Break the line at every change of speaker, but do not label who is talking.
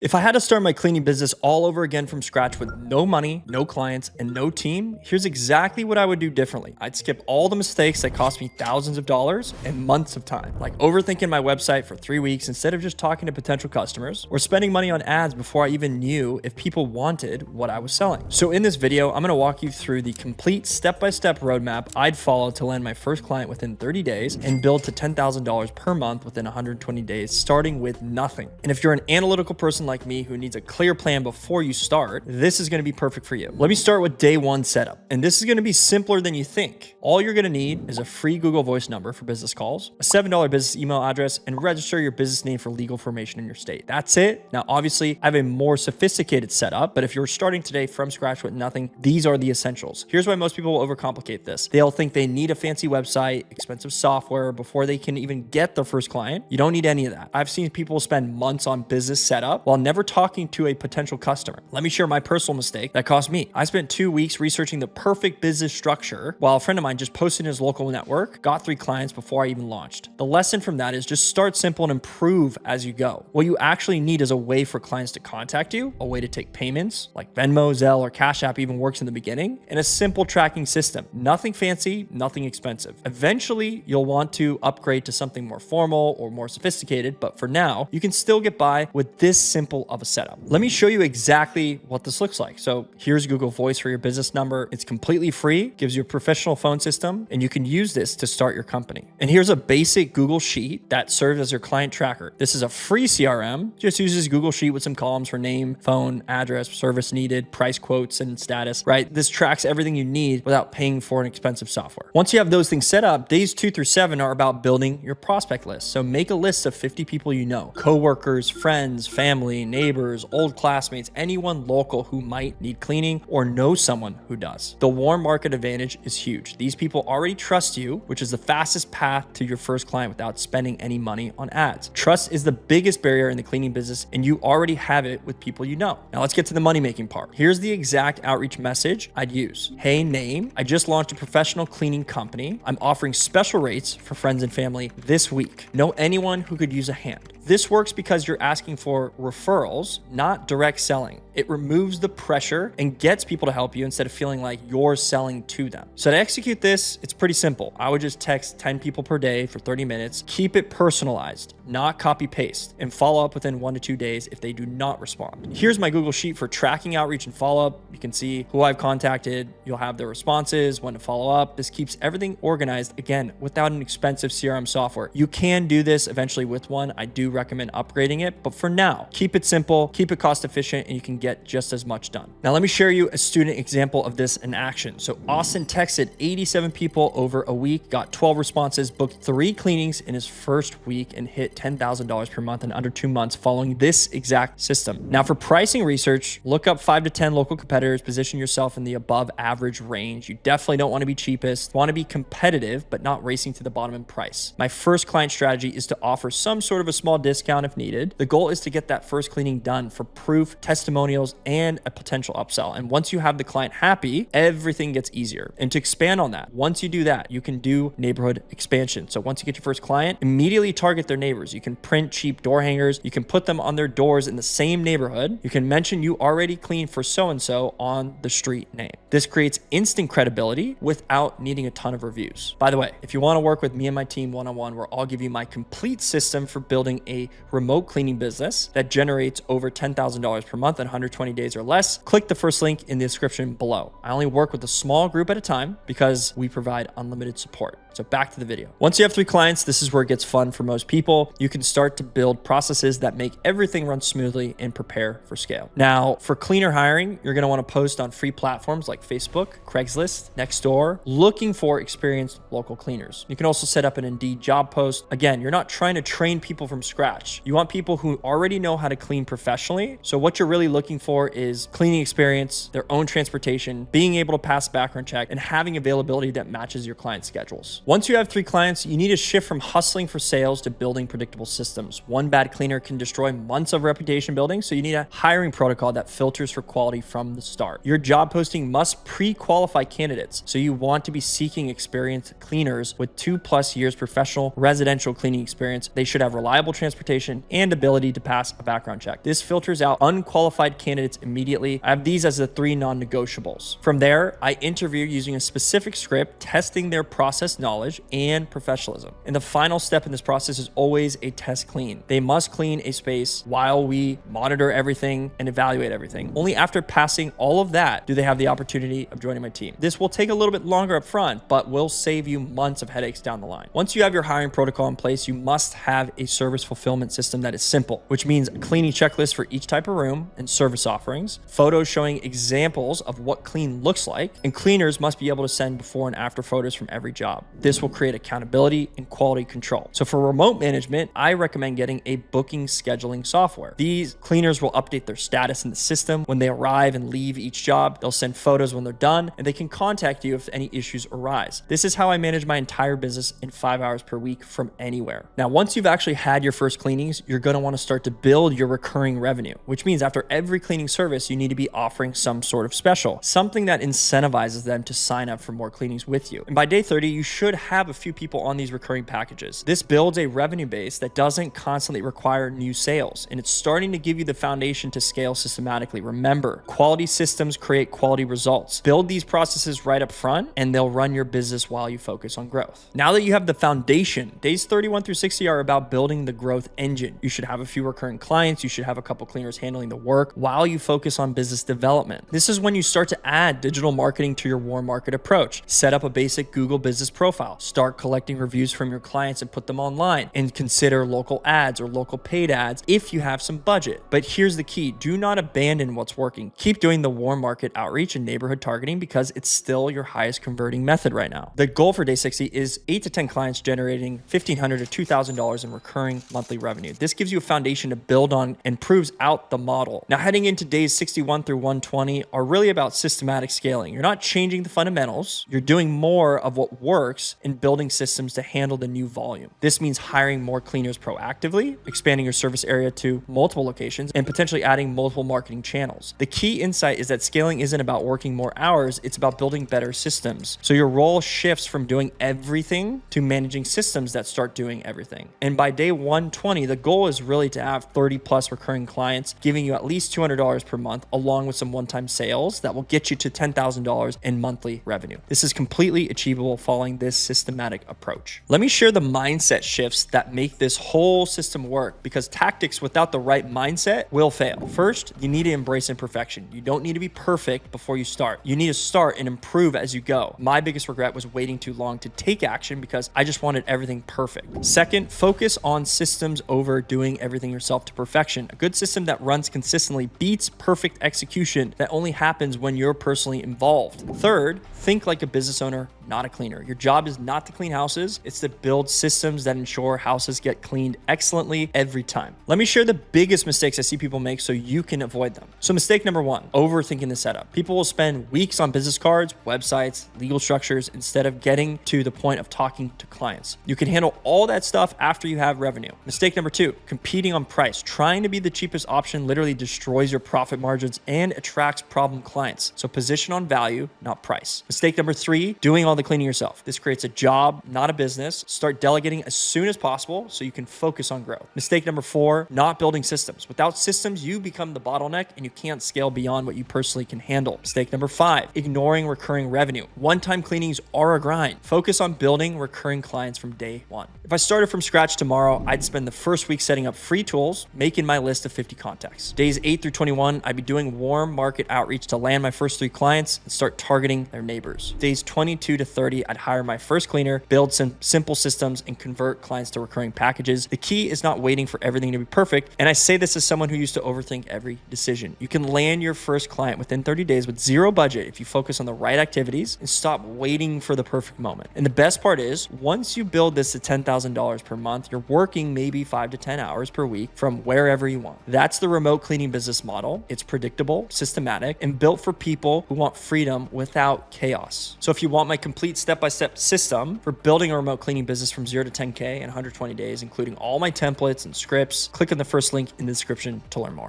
If I had to start my cleaning business all over again from scratch with no money, no clients, and no team, here's exactly what I would do differently. I'd skip all the mistakes that cost me thousands of dollars and months of time, like overthinking my website for 3 weeks instead of just talking to potential customers, or spending money on ads before I even knew if people wanted what I was selling. So in this video, I'm gonna walk you through the complete step-by-step roadmap I'd follow to land my first client within 30 days and build to $10,000 per month within 120 days, starting with nothing. And if you're an analytical person like me who needs a clear plan before you start, this is going to be perfect for you. Let me start with day one setup. And this is going to be simpler than you think. All you're going to need is a free Google Voice number for business calls, a $7 business email address, and register your business name for legal formation in your state. That's it. Now, obviously, I have a more sophisticated setup, but if you're starting today from scratch with nothing, these are the essentials. Here's why most people will overcomplicate this. They'll think they need a fancy website, expensive software before they can even get their first client. You don't need any of that. I've seen people spend months on business setup while never talking to a potential customer. Let me share my personal mistake that cost me. I spent 2 weeks researching the perfect business structure while a friend of mine just posted in his local network, got 3 clients before I even launched. The lesson from that is just start simple and improve as you go. What you actually need is a way for clients to contact you, a way to take payments like Venmo, Zelle, or Cash App even works in the beginning, and a simple tracking system. Nothing fancy, nothing expensive. Eventually, you'll want to upgrade to something more formal or more sophisticated, but for now, you can still get by with this simple of a setup. Let me show you exactly what this looks like. So here's Google Voice for your business number. It's completely free, gives you a professional phone system, and you can use this to start your company. And here's a basic Google Sheet that serves as your client tracker. This is a free CRM, just uses Google Sheet with some columns for name, phone, address, service needed, price quotes, and status, right? This tracks everything you need without paying for an expensive software. Once you have those things set up, days 2 through 7 are about building your prospect list. So make a list of 50 people you know, coworkers, friends, family, neighbors, old classmates, anyone local who might need cleaning or know someone who does. The warm market advantage is huge. These people already trust you, which is the fastest path to your first client without spending any money on ads. Trust is the biggest barrier in the cleaning business, and you already have it with people you know. Now let's get to the money-making part. Here's the exact outreach message I'd use. Hey, name, I just launched a professional cleaning company. I'm offering special rates for friends and family this week. Know anyone who could use a hand? This works because you're asking for referrals, not direct selling. It removes the pressure and gets people to help you instead of feeling like you're selling to them. So to execute this, it's pretty simple. I would just text 10 people per day for 30 minutes, keep it personalized, not copy paste, and follow up within 1 to 2 days if they do not respond. Here's my Google Sheet for tracking outreach and follow up. You can see who I've contacted. You'll have their responses, when to follow up. This keeps everything organized, again, without an expensive CRM software. You can do this eventually with one. I do recommend upgrading it, but for now, keep it simple, keep it cost efficient, and you can get just as much done. Now, let me share you a student example of this in action. So Austin texted 87 people over a week, got 12 responses, booked 3 cleanings in his first week, and hit $10,000 per month in under 2 months following this exact system. Now, for pricing research, look up 5 to 10 local competitors, position yourself in the above average range. You definitely don't want to be cheapest, want to be competitive, but not racing to the bottom in price. My first client strategy is to offer some sort of a small discount if needed. The goal is to get that first cleaning done for proof, testimonials, and a potential upsell. And once you have the client happy, everything gets easier. And to expand on that, once you do that, you can do neighborhood expansion. So once you get your first client, immediately target their neighbors. You can print cheap door hangers. You can put them on their doors in the same neighborhood. You can mention you already clean for so-and-so on the street name. This creates instant credibility without needing a ton of reviews. By the way, if you want to work with me and my team one-on-one, where I'll give you my complete system for building a remote cleaning business that generates over $10,000 per month in 120 days or less, click the first link in the description below. I only work with a small group at a time because we provide unlimited support. So back to the video. Once you have 3 clients, this is where it gets fun for most people. You can start to build processes that make everything run smoothly and prepare for scale. Now, for cleaner hiring, you're going to want to post on free platforms like Facebook, Craigslist, Nextdoor, looking for experienced local cleaners. You can also set up an Indeed job post. Again, you're not trying to train people from scratch. You want people who already know how to clean professionally. So what you're really looking for is cleaning experience, their own transportation, being able to pass background check, and having availability that matches your client schedules. systems. Once you have 3 clients, you need to shift from hustling for sales to building predictable systems. One bad cleaner can destroy months of reputation building, so you need a hiring protocol that filters for quality from the start. Your job posting must pre-qualify candidates, so you want to be seeking experienced cleaners with 2+ years professional residential cleaning experience. They should have reliable transportation and ability to pass a background check. This filters out unqualified candidates immediately. I have these as the 3 non-negotiables. From there, I interview using a specific script, testing their process knowledge and professionalism. And the final step in this process is always a test clean. They must clean a space while we monitor everything and evaluate everything. Only after passing all of that do they have the opportunity of joining my team. This will take a little bit longer up front, but will save you months of headaches down the line. Once you have your hiring protocol in place, you must have a service fulfillment system that is simple, which means a cleaning checklist for each type of room and service offerings, photos showing examples of what clean looks like, and cleaners must be able to send before and after photos from every job. This will create accountability and quality control. So for remote management, I recommend getting a booking scheduling software. These cleaners will update their status in the system when they arrive and leave each job. They'll send photos when they're done, and they can contact you if any issues arise. This is how I manage my entire business in 5 hours per week from anywhere. Now, once you've actually had your first cleanings, you're going to want to start to build your recurring revenue, which means after every cleaning service, you need to be offering some sort of special, something that incentivizes them to sign up for more cleanings with you. And by day 30, you should have a few people on these recurring packages. This builds a revenue base that doesn't constantly require new sales, and it's starting to give you the foundation to scale systematically. Remember, quality systems create quality results. Build these processes right up front, and they'll run your business while you focus on growth. Now that you have the foundation, days 31 through 60 are about building the growth engine. You should have a few recurring clients. You should have a couple cleaners handling the work while you focus on business development. This is when you start to add digital marketing to your warm market approach. Set up a basic Google business profile. Start collecting reviews from your clients and put them online, and consider local ads or local paid ads if you have some budget. But here's the key. Do not abandon what's working. Keep doing the warm market outreach and neighborhood targeting because it's still your highest converting method right now. The goal for day 60 is 8 to 10 clients generating $1,500 to $2,000 in recurring monthly revenue. This gives you a foundation to build on and proves out the model. Now, heading into days 61 through 120 are really about systematic scaling. You're not changing the fundamentals. You're doing more of what works and building systems to handle the new volume. This means hiring more cleaners proactively, expanding your service area to multiple locations, and potentially adding multiple marketing channels. The key insight is that scaling isn't about working more hours, it's about building better systems. So your role shifts from doing everything to managing systems that start doing everything. And by day 120, the goal is really to have 30+ recurring clients, giving you at least $200 per month, along with some one-time sales that will get you to $10,000 in monthly revenue. This is completely achievable following this systematic approach. Let me share the mindset shifts that make this whole system work, because tactics without the right mindset will fail. First, you need to embrace imperfection. You don't need to be perfect before you start. You need to start and improve as you go. My biggest regret was waiting too long to take action because I just wanted everything perfect. Second, focus on systems over doing everything yourself to perfection. A good system that runs consistently beats perfect execution that only happens when you're personally involved. Third, think like a business owner, not a cleaner. Your job is not to clean houses, it's to build systems that ensure houses get cleaned excellently every time. Let me share the biggest mistakes I see people make so you can avoid them. So mistake number 1, overthinking the setup. People will spend weeks on business cards, websites, legal structures, instead of getting to the point of talking to clients. You can handle all that stuff after you have revenue. Mistake number 2, competing on price. Trying to be the cheapest option literally destroys your profit margins and attracts problem clients. So position on value, not price. Mistake number 3, doing all the cleaning yourself. This creates a job, not a business. Start delegating as soon as possible so you can focus on growth. Mistake number 4, not building systems. Without systems, you become the bottleneck and you can't scale beyond what you personally can handle. Mistake number 5, ignoring recurring revenue. One-time cleanings are a grind. Focus on building recurring clients from day 1. If I started from scratch tomorrow, I'd spend the first week setting up free tools, making my list of 50 contacts. Days 8 through 21, I'd be doing warm market outreach to land my first 3 clients and start targeting their neighbors. Days 22 to 30, I'd hire my first cleaner, build some simple systems, and convert clients to recurring packages. The key is not waiting for everything to be perfect. And I say this as someone who used to overthink every decision. You can land your first client within 30 days with zero budget if you focus on the right activities and stop waiting for the perfect moment. And the best part is, once you build this to $10,000 per month, you're working maybe 5 to 10 hours per week from wherever you want. That's the remote cleaning business model. It's predictable, systematic, and built for people who want freedom without chaos. So if you want my complete step-by-step system for building a remote cleaning business from 0 to 10K in 120 days, including all my templates and scripts. Click on the first link in the description to learn more.